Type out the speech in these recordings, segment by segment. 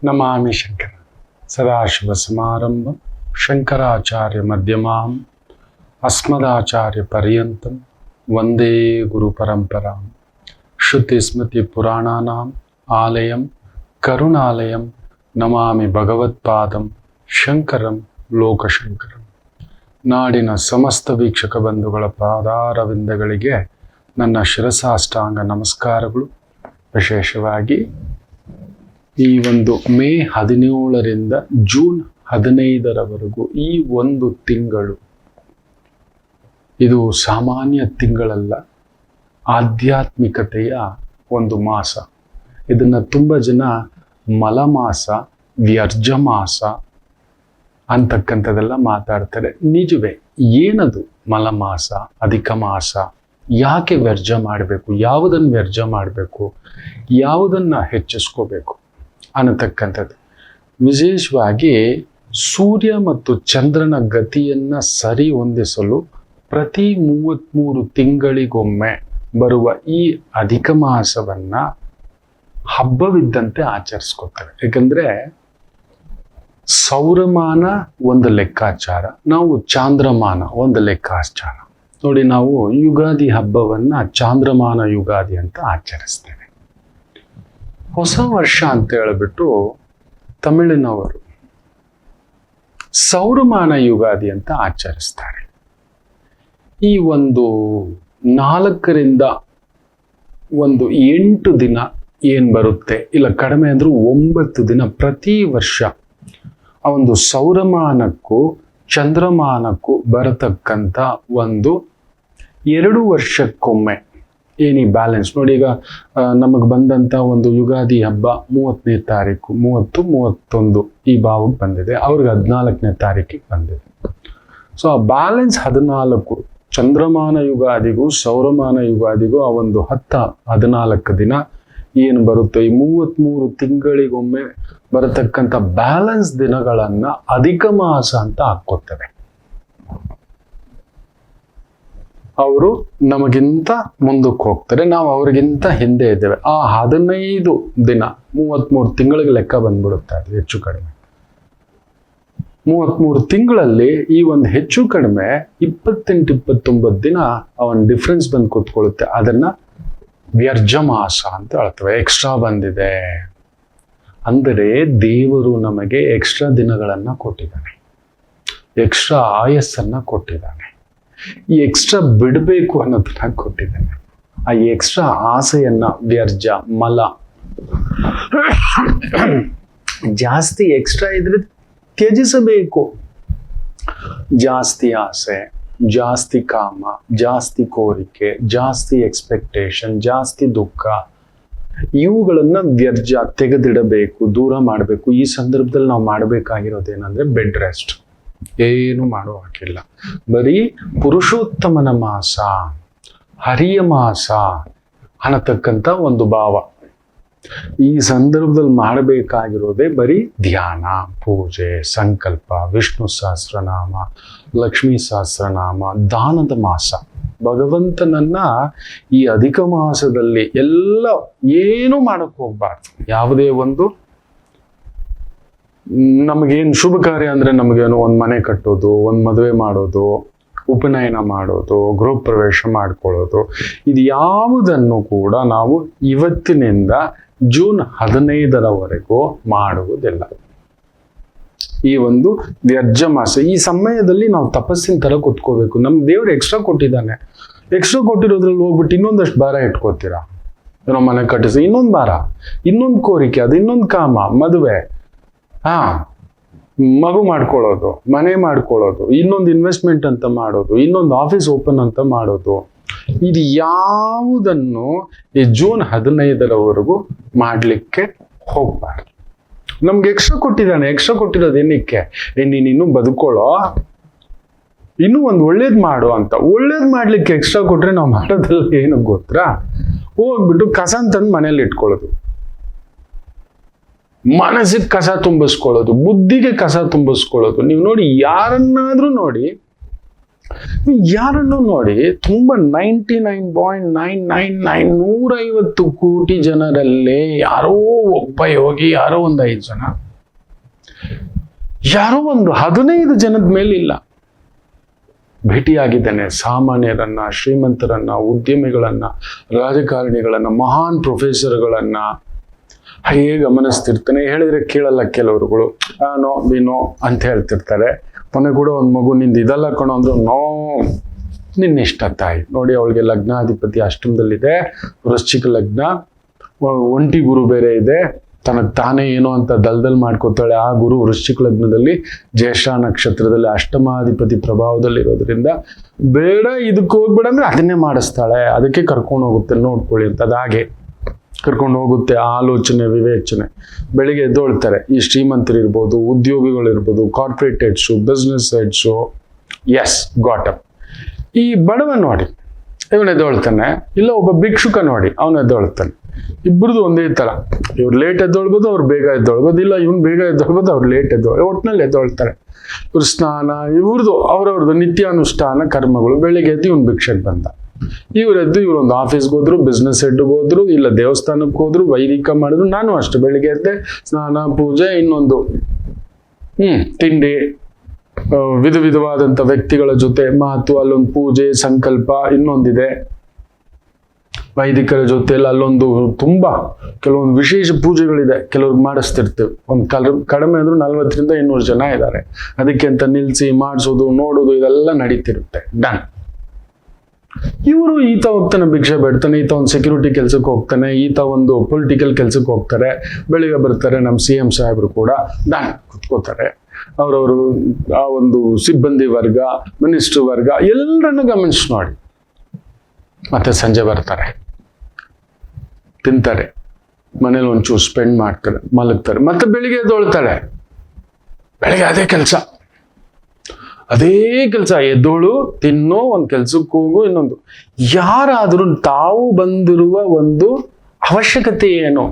ನಮಾಮಿ ಶಂಕರ ಸದಾಶಿವಸಮಾರಂಭಂ ಶಂಕರಾಚಾರ್ಯ ಮಧ್ಯಮಾಂ ಅಸ್ಮದಾಚಾರ್ಯ ಪರ್ಯಂತಂ ವಂದೇ ಗುರು ಪರಂಪರಾಂ ಶ್ರುತಿ ಸ್ಮೃತಿ ಪುರಾಣಾನಾಂ ಆಲಯಂ ಕರುಣಾಲಯಂ ನಮಾಮಿ ಭಗವತ್ಪಾದಂ ಶಂಕರಂ ಲೋಕಶಂಕರಂ. ನಾಡಿನ ಸಮಸ್ತ ವೀಕ್ಷಕ ಬಂಧುಗಳ ಪಾದಾರವಿಂದಗಳಿಗೆ ನನ್ನ ಶಿರಸಾಷ್ಟಾಂಗ ನಮಸ್ಕಾರಗಳು. ವಿಶೇಷವಾಗಿ ಈ ಒಂದು ಮೇ 17ರಿಂದ ಜೂನ್ 15ರವರೆಗೂ ಈ ಒಂದು ತಿಂಗಳು, ಇದು ಸಾಮಾನ್ಯ ತಿಂಗಳಲ್ಲ, ಆಧ್ಯಾತ್ಮಿಕತೆಯ ಒಂದು ಮಾಸ. ಇದನ್ನ ತುಂಬ ಜನ ಮಲಮಾಸ, ವ್ಯರ್ಜ ಮಾಸ ಅಂತಕ್ಕಂಥದ್ದೆಲ್ಲ ಮಾತಾಡ್ತಾರೆ. ನಿಜವೇ, ಏನದು ಮಲಮಾಸ, ಅಧಿಕ ಮಾಸ? ಯಾಕೆ ವ್ಯರ್ಜ ಮಾಡಬೇಕು, ಯಾವುದನ್ನು ವ್ಯರ್ಜ ಮಾಡಬೇಕು, ಯಾವುದನ್ನ ಹೆಚ್ಚಿಸ್ಕೋಬೇಕು ಅನ್ನತಕ್ಕಂಥದ್ದು. ವಿಶೇಷವಾಗಿ ಸೂರ್ಯ ಮತ್ತು ಚಂದ್ರನ ಗತಿಯನ್ನ ಸರಿ ಹೊಂದಿಸಲು ಪ್ರತಿ 33 ತಿಂಗಳಿಗೊಮ್ಮೆ ಬರುವ ಈ ಅಧಿಕ ಮಾಸವನ್ನ ಹಬ್ಬವಿದ್ದಂತೆ ಆಚರಿಸ್ಕೊತಾರೆ. ಯಾಕಂದ್ರೆ ಸೌರಮಾನ ಒಂದು ಲೆಕ್ಕಾಚಾರ, ನಾವು ಚಾಂದ್ರಮಾನ ಒಂದು ಲೆಕ್ಕಾಚಾರ. ನೋಡಿ, ನಾವು ಯುಗಾದಿ ಹಬ್ಬವನ್ನ ಚಾಂದ್ರಮಾನ ಯುಗಾದಿ ಅಂತ ಆಚರಿಸ್ತೇವೆ. ಹೊಸ ವರ್ಷ ಅಂತ ಹೇಳಿಬಿಟ್ಟು ತಮಿಳಿನವರು ಸೌರಮಾನ ಯುಗಾದಿ ಅಂತ ಆಚರಿಸ್ತಾರೆ. ಈ ಒಂದು 4ರಿಂದ 8 ದಿನ ಏನ್ ಬರುತ್ತೆ, ಇಲ್ಲ ಕಡಿಮೆ ಅಂದ್ರೂ 9 ದಿನ ಪ್ರತಿ ವರ್ಷ ಆ ಒಂದು ಸೌರಮಾನಕ್ಕೂ ಚಂದ್ರಮಾನಕ್ಕೂ ಬರತಕ್ಕಂಥ ಒಂದು 2 ವರ್ಷಕ್ಕೊಮ್ಮೆ ಏನಿ ಬ್ಯಾಲೆನ್ಸ್. ನೋಡಿ, ಈಗ ನಮಗೆ ಬಂದಂಥ ಒಂದು ಯುಗಾದಿ ಹಬ್ಬ 30ನೇ ತಾರೀಕು, 30, 31 ಈ ಭಾವಕ್ಕೆ ಬಂದಿದೆ, ಅವ್ರಿಗೆ 14ನೇ ತಾರೀಕಿಗೆ ಬಂದಿದೆ. ಸೊ ಆ ಬ್ಯಾಲೆನ್ಸ್ 14, ಚಂದ್ರಮಾನ ಯುಗಾದಿಗೂ ಸೌರಮಾನ ಯುಗಾದಿಗೂ ಆ ಒಂದು 10-14 ದಿನ ಏನು ಬರುತ್ತೆ, ಈ 33 ತಿಂಗಳಿಗೊಮ್ಮೆ ಬರತಕ್ಕಂಥ ಬ್ಯಾಲೆನ್ಸ್ ದಿನಗಳನ್ನ ಅಧಿಕ ಮಾಸ ಅಂತ ಹಾಕ್ಕೋತೇವೆ. ಅವರು ನಮಗಿಂತ ಮುಂದಕ್ಕೆ ಹೋಗ್ತಾರೆ, ನಾವು ಅವ್ರಿಗಿಂತ ಹಿಂದೆ ಇದ್ದೇವೆ. ಆ 15 ದಿನ 33 ತಿಂಗಳಿಗೆ ಲೆಕ್ಕ ಬಂದ್ಬಿಡುತ್ತೆ, ಅದು ಹೆಚ್ಚು ಕಡಿಮೆ 33 ತಿಂಗಳಲ್ಲಿ ಈ ಒಂದು ಹೆಚ್ಚು ಕಡಿಮೆ 28-29 ದಿನ ಅವನ್ ಡಿಫ್ರೆನ್ಸ್ ಬಂದು ಕೂತ್ಕೊಳ್ಳುತ್ತೆ. ಅದನ್ನ ವ್ಯರ್ಜ ಮಾಸ ಅಂತ ಹೇಳ್ತೇವೆ. ಎಕ್ಸ್ಟ್ರಾ ಬಂದಿದೆ ಅಂದರೆ ದೇವರು ನಮಗೆ ಎಕ್ಸ್ಟ್ರಾ ದಿನಗಳನ್ನ ಕೊಟ್ಟಿದ್ದಾನೆ, ಎಕ್ಸ್ಟ್ರಾ ಆಯಸ್ಸನ್ನ ಕೊಟ್ಟಿದ್ದಾನೆ, ಈ ಎಕ್ಸ್ಟ್ರಾ ಬಿಡಬೇಕು ಅನ್ನೋದನ್ನ ಕೊಟ್ಟಿದ್ದಾನೆ. ಆ ಎಕ್ಸ್ಟ್ರಾ ಆಸೆಯನ್ನ ವ್ಯರ್ಜ, ಮಲ, ಜಾಸ್ತಿ ಎಕ್ಸ್ಟ್ರಾ ಇದ್ರೆ ತ್ಯಜಿಸಬೇಕು. ಜಾಸ್ತಿ ಆಸೆ, ಜಾಸ್ತಿ ಕಾಮ, ಜಾಸ್ತಿ ಕೋರಿಕೆ, ಜಾಸ್ತಿ ಎಕ್ಸ್ಪೆಕ್ಟೇಷನ್, ಜಾಸ್ತಿ ದುಃಖ, ಇವುಗಳನ್ನ ವ್ಯರ್ಜ, ತೆಗೆದಿಡಬೇಕು, ದೂರ ಮಾಡಬೇಕು. ಈ ಸಂದರ್ಭದಲ್ಲಿ ನಾವು ಮಾಡಬೇಕಾಗಿರೋದೇನಂದ್ರೆ ಬೆಡ್ ರೆಸ್ಟ್. ಏನು ಮಾಡೋ ಹಾಕಿಲ್ಲ, ಬರೀ ಪುರುಷೋತ್ತಮನ ಮಾಸ, ಹರಿಯ ಮಾಸ ಅನ್ನತಕ್ಕಂಥ ಒಂದು ಭಾವ. ಈ ಸಂದರ್ಭದಲ್ಲಿ ಮಾಡಬೇಕಾಗಿರೋದೇ ಬರೀ ಧ್ಯಾನ, ಪೂಜೆ, ಸಂಕಲ್ಪ, ವಿಷ್ಣು ಸಹಸ್ರನಾಮ, ಲಕ್ಷ್ಮೀ ಸಹಸ್ರನಾಮ, ದಾನದ ಮಾಸ. ಭಗವಂತನನ್ನ ಈ ಅಧಿಕ ಮಾಸದಲ್ಲಿ ಎಲ್ಲ ಏನು ಮಾಡಕ್ ಹೋಗ್ಬಾರ್ದು. ಯಾವುದೇ ಒಂದು ನಮಗೇನು ಶುಭ ಕಾರ್ಯ ಅಂದ್ರೆ ನಮಗೇನು ಒಂದು ಮನೆ ಕಟ್ಟೋದು, ಒಂದು ಮದುವೆ ಮಾಡೋದು, ಉಪನಯನ ಮಾಡೋದು, ಗೃಹ ಪ್ರವೇಶ ಮಾಡ್ಕೊಳ್ಳೋದು, ಇದು ಯಾವುದನ್ನು ಕೂಡ ನಾವು ಇವತ್ತಿನಿಂದ ಜೂನ್ 15ರವರೆಗೂ ಮಾಡುವುದಿಲ್ಲ. ಈ ಒಂದು ವ್ಯರ್ಜ ಮಾಸ, ಈ ಸಮಯದಲ್ಲಿ ನಾವು ತಪಸ್ಸಿನ ತರ ಕೂತ್ಕೋಬೇಕು. ನಮ್ ದೇವ್ರು ಎಕ್ಸ್ಟ್ರಾ ಕೊಟ್ಟಿದ್ದಾನೆ. ಎಕ್ಸ್ಟ್ರಾ ಕೊಟ್ಟಿರೋದ್ರಲ್ಲಿ ಹೋಗ್ಬಿಟ್ಟು ಇನ್ನೊಂದಷ್ಟು ಭಾರ ಇಟ್ಕೋತೀರಾ. ಏನೋ ಮನೆ ಕಟ್ಟಿಸಿ ಇನ್ನೊಂದು ಭಾರ, ಇನ್ನೊಂದು ಕೋರಿಕೆ, ಅದು ಇನ್ನೊಂದು ಕಾಮ, ಮದುವೆ, ಮಗು ಮಾಡ್ಕೊಳ್ಳೋದು, ಮನೆ ಮಾಡ್ಕೊಳ್ಳೋದು, ಇನ್ನೊಂದು ಇನ್ವೆಸ್ಟ್ಮೆಂಟ್ ಅಂತ ಮಾಡೋದು, ಇನ್ನೊಂದು ಆಫೀಸ್ ಓಪನ್ ಅಂತ ಮಾಡೋದು, ಇದು ಯಾವುದನ್ನು ಈ ಜೂನ್ 15ರವರೆಗೂ ಮಾಡ್ಲಿಕ್ಕೆ ಹೋಗ್ಬಾರ್ದು. ನಮ್ಗೆ ಎಕ್ಸ್ಟ್ರಾ ಕೊಟ್ಟಿದ್ದಾನೆ. ಎಕ್ಸ್ಟ್ರಾ ಕೊಟ್ಟಿರೋದು ಏನಕ್ಕೆ? ನೀನು ಇನ್ನೂ ಬದುಕೊಳ್ಳೋ, ಇನ್ನೂ ಒಂದು ಒಳ್ಳೇದು ಮಾಡು ಅಂತ. ಒಳ್ಳೇದು ಮಾಡ್ಲಿಕ್ಕೆ ಎಕ್ಸ್ಟ್ರಾ ಕೊಟ್ರೆ ನಾವು ಮಾಡೋದಲ್ಲ ಏನು ಗೊತ್ತಾ? ಹೋಗ್ಬಿಟ್ಟು ಕಸ ತಂದು ಮನೇಲಿ ಇಟ್ಕೊಳ್ಳೋದು, ಮನಸ್ಸಿಗೆ ಕಸ ತುಂಬಿಸ್ಕೊಳ್ಳೋದು, ಬುದ್ಧಿಗೆ ಕಸ ತುಂಬಿಸ್ಕೊಳ್ಳೋದು. ನೀವು ನೋಡಿ, ಯಾರನ್ನಾದ್ರೂ ನೋಡಿ, ಯಾರನ್ನು ನೋಡಿ ತುಂಬ 99.999 150 ಕೋಟಿ ಜನರಲ್ಲೇ ಯಾರೋ ಒಬ್ಬ ಯೋಗಿ, ಯಾರೋ ಒಂದು 5 ಜನ, ಯಾರೋ ಒಂದು 15 ಜನದ ಮೇಲಿಲ್ಲ. ಭೇಟಿಯಾಗಿದ್ದೇನೆ ಸಾಮಾನ್ಯರನ್ನ, ಶ್ರೀಮಂತರನ್ನ, ಉದ್ಯಮಿಗಳನ್ನ, ರಾಜಕಾರಣಿಗಳನ್ನ, ಮಹಾನ್ ಪ್ರೊಫೆಸರ್ಗಳನ್ನ. ಹಾಗೇ ಗಮನಿಸ್ತಿರ್ತಾನೆ. ಹೇಳಿದ್ರೆ ಕೇಳಲ್ಲ ಕೆಲವರುಗಳು, ನೋ ನೋ ಅಂತ ಹೇಳ್ತಿರ್ತಾರೆ. ಮೊನ್ನೆ ಕೂಡ ಒಂದು ಮಗು ನಿಂದು ಇದೆಲ್ಲ ಕಣೋ ಅಂದ್ರು, ನೋ ನಿನ್ನಿಷ್ಟ ತಾಯಿ. ನೋಡಿ, ಅವಳಿಗೆ ಲಗ್ನಾಧಿಪತಿ ಅಷ್ಟಮದಲ್ಲಿದೆ, ವೃಶ್ಚಿಕ ಲಗ್ನ, ಒಂಟಿ ಗುರು ಬೇರೆ ಇದೆ. ತನಗೆ ತಾನೇ ಏನೋ ಅಂತ ದಲ್ದಲ್ ಮಾಡ್ಕೋತಾಳೆ. ಆ ಗುರು ವೃಶ್ಚಿಕ ಲಗ್ನದಲ್ಲಿ ಜ್ಯೇಷ್ಠ ನಕ್ಷತ್ರದಲ್ಲಿ ಅಷ್ಟಮಾಧಿಪತಿ ಪ್ರಭಾವದಲ್ಲಿರೋದ್ರಿಂದ ಬೇಡ ಇದಕ್ಕೆ ಹೋಗ್ಬೇಡ ಅಂದ್ರೆ ಅದನ್ನೇ ಮಾಡಿಸ್ತಾಳೆ. ಅದಕ್ಕೆ ಕರ್ಕೊಂಡು ಹೋಗುತ್ತೆ, ನೋಡ್ಕೊಳ್ಳಿ ಅಂತ. ಅದು ಹಾಗೆ ಕರ್ಕೊಂಡು ಹೋಗುತ್ತೆ. ಆಲೋಚನೆ, ವಿವೇಚನೆ. ಬೆಳಿಗ್ಗೆ ಎದ್ದೊಳ್ತಾರೆ. ಈ ಶ್ರೀಮಂತರಿರ್ಬೋದು, ಉದ್ಯೋಗಿಗಳಿರ್ಬೋದು, corporate heads, business heads, as got up. ಈ ಬಡವ ನೋಡಿ, ಇವನು ಎದ್ದೊಳ್ತಾನೆ. ಇಲ್ಲ ಒಬ್ಬ ಭಿಕ್ಷುಕ ನೋಡಿ, ಅವನು ಎದ್ದೊಳ್ತಾನೆ. ಇಬ್ಬರದು ಒಂದೇ ತರ. ಇವ್ರು ಲೇಟ್ ಎದ್ದೊಳ್ಬೋದು, ಅವ್ರು ಬೇಗ ಎದ್ದೊಳ್ಬೋದು. ಇಲ್ಲ ಇವ್ನು ಬೇಗ ಎದ್ದೊಳ್ಬೋದು, ಅವ್ರು ಲೇಟ್ ಒಟ್ಟಿನಲ್ಲಿ ಎದ್ದೊಳ್ತಾರೆ. ಇವ್ರ ಸ್ನಾನ, ಇವ್ರದ್ದು ಅವ್ರವ್ರದ್ದು ನಿತ್ಯಾನುಷ್ಠಾನ ಕರ್ಮಗಳು. ಬೆಳಿಗ್ಗೆ ಎದ್ದು ಇವ್ನು ಭಿಕ್ಷೆಗೆ ಬಂದ. ಇವರೆದ್ದು ಇವ್ರೊಂದು ಆಫೀಸ್ಗೆ ಹೋದ್ರು, ಬಿಸ್ನೆಸ್ ಹೆಡ್ಗೆ ಹೋದ್ರು, ಇಲ್ಲ ದೇವಸ್ಥಾನಕ್ಕೆ ಹೋದ್ರು, ವೈದಿಕ ಮಾಡಿದ್ರು. ನಾನು ಅಷ್ಟೇ ಬೆಳಿಗ್ಗೆ ಎದ್ದೆ, ಸ್ನಾನ, ಪೂಜೆ, ಇನ್ನೊಂದು ತಿಂಡಿ, ವಿಧವಾದಂಥ ವ್ಯಕ್ತಿಗಳ ಜೊತೆ ಮಾತು, ಅಲ್ಲೊಂದು ಪೂಜೆ, ಸಂಕಲ್ಪ, ಇನ್ನೊಂದಿದೆ ವೈದಿಕರ ಜೊತೆಯಲ್ಲಿ. ಅಲ್ಲೊಂದು ತುಂಬಾ ಕೆಲವೊಂದು ವಿಶೇಷ ಪೂಜೆಗಳಿದೆ, ಕೆಲವ್ರಿಗೆ ಮಾಡಿಸ್ತಿರ್ತೇವೆ. ಒಂದು ಕಡಿಮೆ ಅಂದ್ರೂ 40ರಿಂದ 200 ಜನ ಇದ್ದಾರೆ. ಅದಕ್ಕೆ ಅಂತ ನಿಲ್ಸಿ ಮಾಡಿಸೋದು, ನೋಡೋದು, ಇದೆಲ್ಲ ನಡೀತಿರುತ್ತೆ. ಡನ್. ಇವರು ಈತ ಹೋಗ್ತಾನೆ, ಭಿಕ್ಷೆ ಬೇಡ್ತಾನೆ, ಈತ ಒಂದು ಸೆಕ್ಯೂರಿಟಿ ಕೆಲ್ಸಕ್ಕೆ ಹೋಗ್ತಾನೆ, ಈತ ಒಂದು ಪೊಲಿಟಿಕಲ್ ಕೆಲ್ಸಕ್ಕೆ ಹೋಗ್ತಾರೆ. ಬೆಳಿಗ್ಗೆ ಬರ್ತಾರೆ ನಮ್ಮ CM ಸಾಹೇಬರು ಕೂಡ. ಡನ್, ಕುತ್ಕೋತಾರೆ. ಅವರವರು ಆ ಒಂದು ಸಿಬ್ಬಂದಿ ವರ್ಗ, ಮಿನಿಸ್ಟರ್ ವರ್ಗ ಎಲ್ಲರನ್ನ ಗಮನಿಸಿ ನೋಡಿ. ಮತ್ತೆ ಸಂಜೆ ಬರ್ತಾರೆ, ತಿಂತಾರೆ, ಮನೇಲಿ ಒಂಚೂರು ಸ್ಪೆಂಡ್ ಮಾಡ್ತಾರೆ, ಮಲಗ್ತಾರೆ. ಮತ್ತೆ ಬೆಳಿಗ್ಗೆ ಎದ್ದೊಳ್ತಾಳೆ. ಬೆಳಿಗ್ಗೆ ಅದೇ ಕೆಲಸ, ಎದ್ದೋಳು, ತಿನ್ನೋ, ಒಂದು ಕೆಲ್ಸಕ್ಕೆ ಹೋಗು, ಇನ್ನೊಂದು. ಯಾರಾದ್ರೂ ತಾವು ಬಂದಿರುವ ಒಂದು ಅವಶ್ಯಕತೆ ಏನು,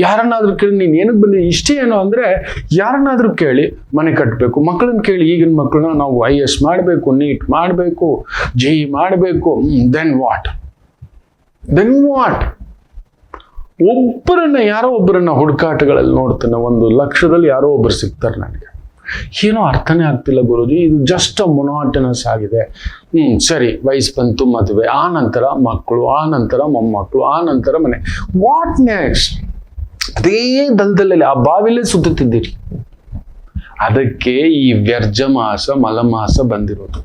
ಯಾರನ್ನಾದ್ರೂ ಕೇಳಿ ನೀನ್ ಏನಕ್ಕೆ ಬಂದಿದೆ, ಇಷ್ಟೇ ಏನು ಅಂದ್ರೆ ಯಾರನ್ನಾದ್ರೂ ಕೇಳಿ. ಮನೆ ಕಟ್ಟಬೇಕು, ಮಕ್ಕಳನ್ನ ಕೇಳಿ. ಈಗಿನ ಮಕ್ಕಳನ್ನ ನಾವು IAS ಮಾಡಬೇಕು, ನೀಟ್ ಮಾಡಬೇಕು, JEE ಮಾಡಬೇಕು. Then what? ಒಬ್ಬರನ್ನ, ಯಾರೋ ಒಬ್ಬರನ್ನ ಹುಡುಕಾಟಗಳಲ್ಲಿ ನೋಡ್ತಾನೆ. 1 ಲಕ್ಷದಲ್ಲಿ ಯಾರೋ ಒಬ್ಬರು ಸಿಗ್ತಾರೆ. ನನಗೆ ಏನೋ ಅರ್ಥನೇ ಆಗ್ತಿಲ್ಲ ಗುರುಜಿ, ಇದು ಜಸ್ಟ್ ಮೊನಾಟನಸ್ ಆಗಿದೆ. ಸರಿ, ವಯಸ್ಸು ಬಂತು, ಮದುವೆ, ಆ ನಂತರ ಮಕ್ಕಳು, ಆ ನಂತರ ಮೊಮ್ಮಕ್ಕಳು, ಆ ನಂತರ ಮನೆ. What next? ಅದೇ ದಲ್ದಲ್ಲೇ, ಆ ಬಾವಿಲೇ ಸುತ್ತುತ್ತಿದ್ದೀರಿ. ಅದಕ್ಕೆ ಈ ವ್ಯರ್ಜ ಮಾಸ, ಮಲಮಾಸ ಬಂದಿರೋದು.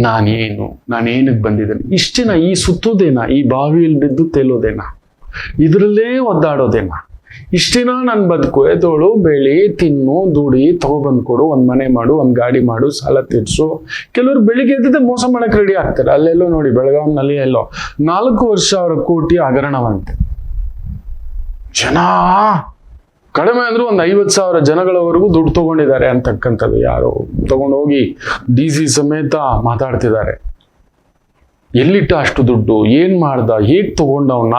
ನಾನೇನಕ್ಕೆ ಬಂದಿದ್ದೇನೆ? ಇಷ್ಟೇನಾ? ಈ ಸುತ್ತೋದೇನಾ? ಈ ಬಾವಿಯಲ್ಲಿ ಬಿದ್ದು ತೇಲೋದೇನಾ? ಇದರಲ್ಲೇ ಒದ್ದಾಡೋದೇನಾ? ಇಷ್ಟೇನಾ ನನ್ನ ಬದುಕು? ಎದ್ದೋಳು, ಬೆಳಿ, ತಿನ್ನು, ದುಡಿ, ತಗೊಬಂದು ಕೊಡು, ಒಂದು ಮನೆ ಮಾಡು, ಒಂದು ಗಾಡಿ ಮಾಡು, ಸಾಲ ತೀರ್ಸು. ಕೆಲವರು ಬೆಳಿಗ್ಗೆ ಎದ್ದಿದ್ದೆ ಮೋಸ ಮಾಡಕ್ಕೆ ರೆಡಿ ಆಗ್ತಾರೆ. ಅಲ್ಲೆಲ್ಲೋ ನೋಡಿ, ಬೆಳಗಾವಿನಲ್ಲಿ ಎಲ್ಲೋ 4,000 ಕೋಟಿ ಹಗರಣವಂತೆ. ಜನ ಕಡಿಮೆ ಅಂದ್ರೂ ಒಂದು 50,000 ಜನಗಳವರೆಗೂ ದುಡ್ಡು ತಗೊಂಡಿದ್ದಾರೆ ಅಂತಕ್ಕಂಥದ್ದು. ಯಾರೋ ತಗೊಂಡೋಗಿ DC ಸಮೇತ ಮಾತಾಡ್ತಿದ್ದಾರೆ. ಎಲ್ಲಿಟ್ಟ ಅಷ್ಟು ದುಡ್ಡು, ಏನ್ ಮಾಡ್ದ, ಹೇಗ್ ತಗೊಂಡ ಅವ್ನ?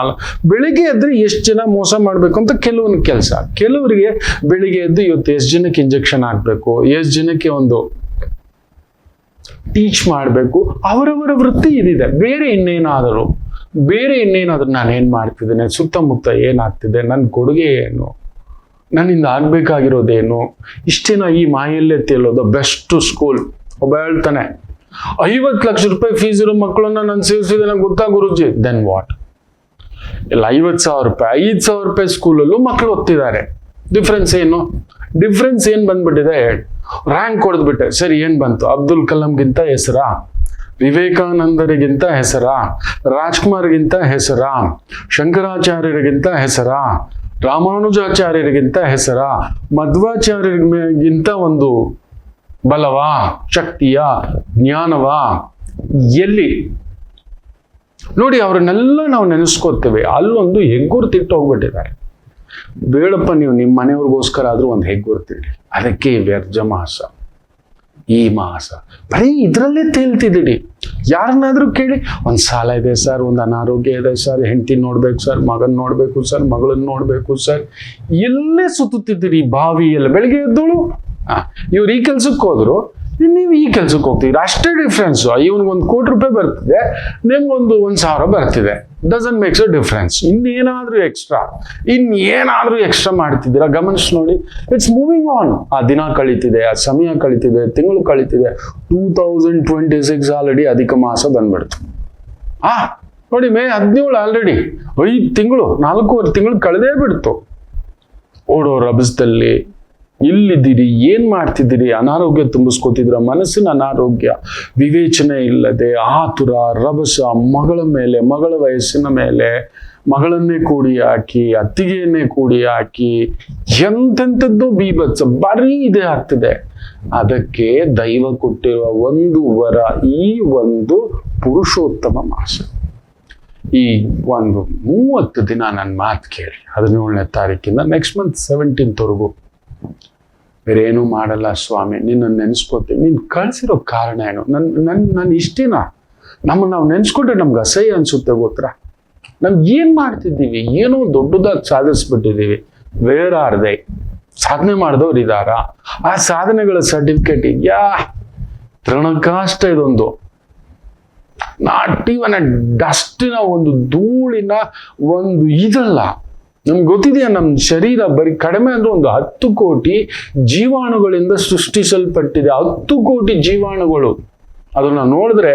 ಬೆಳಿಗ್ಗೆ ಎದ್ರೆ ಎಷ್ಟು ಜನ ಮೋಸ ಮಾಡ್ಬೇಕು ಅಂತ ಕೆಲವೊಂದು ಕೆಲಸ. ಕೆಲವರಿಗೆ ಬೆಳಿಗ್ಗೆ ಎದ್ದು ಇವತ್ತು ಎಷ್ಟು ಜನಕ್ಕೆ ಇಂಜೆಕ್ಷನ್ ಹಾಕ್ಬೇಕು, ಎಷ್ಟು ಜನಕ್ಕೆ ಒಂದು ಟೀಚ್ ಮಾಡಬೇಕು, ಅವರವರ ವೃತ್ತಿ ಇದಿದೆ. ಬೇರೆ ಇನ್ನೇನಾದರೂ ನಾನೇನ್ ಮಾಡ್ತಿದ್ದೇನೆ, ಸುತ್ತಮುತ್ತ ಏನಾಗ್ತಿದೆ, ನನ್ನ ಕೊಡುಗೆ ಏನು, ನನ್ನಿಂದ ಆಗ್ಬೇಕಾಗಿರೋದೇನು, ಇಷ್ಟೇನ ಈ ಮಾಯಲ್ಲೇ ತೇಲೋದು. Best school. ಒಬ್ಬ ಹೇಳ್ತಾನೆ, 50 ಲಕ್ಷ ರೂಪಾಯಿ ಫೀಸ್ ಇರೋ ಮಕ್ಕಳನ್ನ ನಾನು ಸೇರಿಸಿದೆ, ನಂಗೆ ಗೊತ್ತಾ ಗುರುಜಿ. Then what? ಇಲ್ಲ 50,000 ರೂಪಾಯಿ, 5,000 ರೂಪಾಯಿ ಸ್ಕೂಲಲ್ಲೂ ಮಕ್ಕಳು ಓದ್ತಿದ್ದಾರೆ. ಡಿಫ್ರೆನ್ಸ್ ಏನ್ ಬಂದ್ಬಿಟ್ಟಿದೆ? ರ್ಯಾಂಕ್ ಕೊಡ್ದ್ಬಿಟ್ಟೆ. ಸರಿ, ಏನ್ ಬಂತು? ಅಬ್ದುಲ್ ಕಲಾಂಗಿಂತ ಹೆಸರಾ? ವಿವೇಕಾನಂದರಿಗಿಂತ ಹೆಸರಾ? ರಾಜ್ಕುಮಾರ್ಗಿಂತ ಹೆಸರಾ? ಶಂಕರಾಚಾರ್ಯರಿಗಿಂತ ಹೆಸರಾ? ರಾಮಾನುಜಾಚಾರ್ಯರಿಗಿಂತ ಹೆಸರಾ? ಮಧ್ವಾಚಾರ್ಯರಿಗಿಂತ ಒಂದು ಬಲವಾ, ಶಕ್ತಿಯ, ಜ್ಞಾನವಾ? ಎಲ್ಲಿ ನೋಡಿ, ಅವ್ರನ್ನೆಲ್ಲ ನಾವು ನೆನೆಸ್ಕೋತೇವೆ. ಅಲ್ಲೊಂದು ಹೆಗ್ಗುರ್ತಿಟ್ಟು ಹೋಗ್ಬಿಟ್ಟಿದ್ದಾರೆ. ಬೇಡಪ್ಪ, ನೀವು ನಿಮ್ಮ ಮನೆಯವ್ರಿಗೋಸ್ಕರ ಆದ್ರೂ ಒಂದು ಹೆಗ್ಗುರ್ತಿಡಿ. ಅದಕ್ಕೆ ವ್ಯರ್ಜ ಮಾಸ. ಈ ಮಾಸ ಬರೀ ಇದ್ರಲ್ಲೇ ತೇಲ್ತಿದ್ದೀರಿ. ಯಾರನ್ನಾದ್ರೂ ಕೇಳಿ, ಒಂದು ಸಾಲ ಇದೆ ಸರ್, ಒಂದು ಅನಾರೋಗ್ಯ ಇದೆ ಸರ್, ಹೆಂಡತಿ ನೋಡ್ಬೇಕು ಸರ್, ಮಗನ್ ನೋಡ್ಬೇಕು ಸರ್, ಮಗಳನ್ನ ನೋಡ್ಬೇಕು ಸರ್, ಎಲ್ಲೇ ಸುತ್ತುತ್ತಿದ್ದೀರಿ ಬಾವಿಯಲ್ಲ. ಬೆಳಿಗ್ಗೆ ಎದ್ದೋಳು, ಇವ್ರು ಈ ಕೆಲ್ಸಕ್ಕೆ ಹೋದ್ರು, ನೀವು ಈ ಕೆಲ್ಸಕ್ಕೆ ಹೋಗ್ತೀರಿ, ಅಷ್ಟೇ ಡಿಫ್ರೆನ್ಸ್. ಇವನಿಗೊಂದು ₹1,00,00,000 ಬರ್ತಿದೆ, ನಿಮ್ಗೊಂದು 1,000 ಬರ್ತಿದೆ. Doesn't makes a difference. ಇನ್ನೇನಾದ್ರೂ ಎಕ್ಸ್ಟ್ರಾ ಮಾಡ್ತಿದ್ದೀರಾ ಗಮನಿಸಿ ನೋಡಿ. It's moving on. ಆ ದಿನ ಕಳೀತಿದೆ, ಆ ಸಮಯ ಕಳೀತಿದೆ, ತಿಂಗಳು ಕಳೀತಿದೆ. 2026 ಆಲ್ರೆಡಿ ಅಧಿಕ ಮಾಸ ಬಂದ್ಬಿಡ್ತು. ನೋಡಿ, ಮೇ 17 ಆಲ್ರೆಡಿ 5 ತಿಂಗಳು, 4.5 ತಿಂಗಳು ಕಳೆದೇ ಬಿಡ್ತು. ಓಡೋ ರಭಸದಲ್ಲಿ ಇಲ್ಲಿದ್ದೀರಿ, ಏನ್ ಮಾಡ್ತಿದ್ದೀರಿ? ಅನಾರೋಗ್ಯ ತುಂಬಿಸ್ಕೋತಿದ್ರ, ಮನಸ್ಸಿನ ಅನಾರೋಗ್ಯ, ವಿವೇಚನೆ ಇಲ್ಲದೆ ಆತುರ, ರಭಸ, ಮಗಳ ಮೇಲೆ, ಮಗಳ ವಯಸ್ಸಿನ ಮೇಲೆ ಮಗಳನ್ನೇ ಕೂಡಿ ಹಾಕಿ, ಅತ್ತಿಗೆಯನ್ನೇ ಕೂಡಿ ಹಾಕಿ, ಎಂತೆಂಥದ್ದು ಬೀಭತ್ಸ, ಬರೀ ಇದೇ ಆಗ್ತದೆ. ಅದಕ್ಕೆ ದೈವ ಕೊಟ್ಟಿರುವ ಒಂದು ವರ ಈ ಒಂದು ಪುರುಷೋತ್ತಮ ಮಾಸ. ಈ ಒಂದು 30 ದಿನ ನನ್ನ ಮಾತು ಕೇಳಿ, 17ನೇ ತಾರೀಕಿಂದ ನೆಕ್ಸ್ಟ್ ಮಂತ್ 17th ಬೇರೆ ಏನೂ ಮಾಡಲ್ಲ ಸ್ವಾಮಿ, ನಿನ್ನ ನೆನೆಸ್ಕೋತೀನಿ. ನೀನು ಕಳ್ಸಿರೋ ಕಾರಣ ಏನು? ನನ್ನ ಇಷ್ಟಿನ ನಮ್ಮನ್ನು ನಾವು ನೆನೆಸ್ಕೊಂಡ್ರೆ ನಮ್ಗೆ ಅಸಹ್ಯ ಅನ್ಸುತ್ತೆ. ಗೊತ್ತಾ, ನಮ್ಗೆ ಏನ್ ಮಾಡ್ತಿದ್ದೀವಿ? ಏನೋ ದೊಡ್ಡದಾಗಿ ಸಾಧಿಸ್ಬಿಟ್ಟಿದ್ದೀವಿ. Where are they? ಸಾಧನೆ ಮಾಡಿದವ್ರು ಇದಾರ? ಆ ಸಾಧನೆಗಳ ಸರ್ಟಿಫಿಕೇಟ್ ಇದೆಯಾ? ತೃಣಕಾಷ್ಟ ಇದೊಂದು, ನಾಟ್ ಇವನ್ ಡಸ್ಟಿನ ಒಂದು ಧೂಳಿನ ಒಂದು ಇದಲ್ಲ. ನಮ್ಗೆ ಗೊತ್ತಿದೆಯಾ, ನಮ್ಮ ಶರೀರ ಬರೀ ಕಡಿಮೆ ಅಂದ್ರೆ ಒಂದು 10 ಕೋಟಿ ಜೀವಾಣುಗಳಿಂದ ಸೃಷ್ಟಿಸಲ್ಪಟ್ಟಿದೆ. 10 ಕೋಟಿ ಜೀವಾಣುಗಳು. ಅದನ್ನ ನೋಡಿದ್ರೆ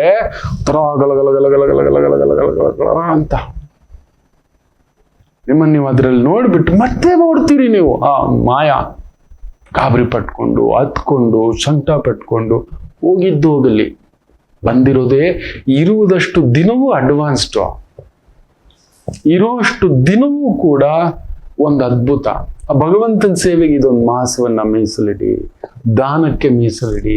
ಅಂತ ನಿಮ್ಮನ್ನು ನೀವು ಅದರಲ್ಲಿ ನೋಡ್ಬಿಟ್ಟು ಮತ್ತೆ ನೋಡ್ತೀರಿ ನೀವು. ಆ ಮಾಯಾ ಗಾಬರಿ ಪಟ್ಕೊಂಡು, ಹತ್ಕೊಂಡು, ಸಂಕಟ ಪಟ್ಕೊಂಡು ಹೋಗಿದ್ದು ಬಂದಿರೋದೇ ಇರುವುದಷ್ಟು ದಿನವೂ ಅಡ್ವಾನ್ಸ್ಡು. ಇರೋಷ್ಟು ದಿನವೂ ಕೂಡ ಒಂದು ಅದ್ಭುತ. ಭಗವಂತನ ಸೇವೆಗೆ ಇದೊಂದು ಮಾಸವನ್ನ ಮೀಸಲಿಡಿ, ದಾನಕ್ಕೆ ಮೀಸಲಿಡಿ.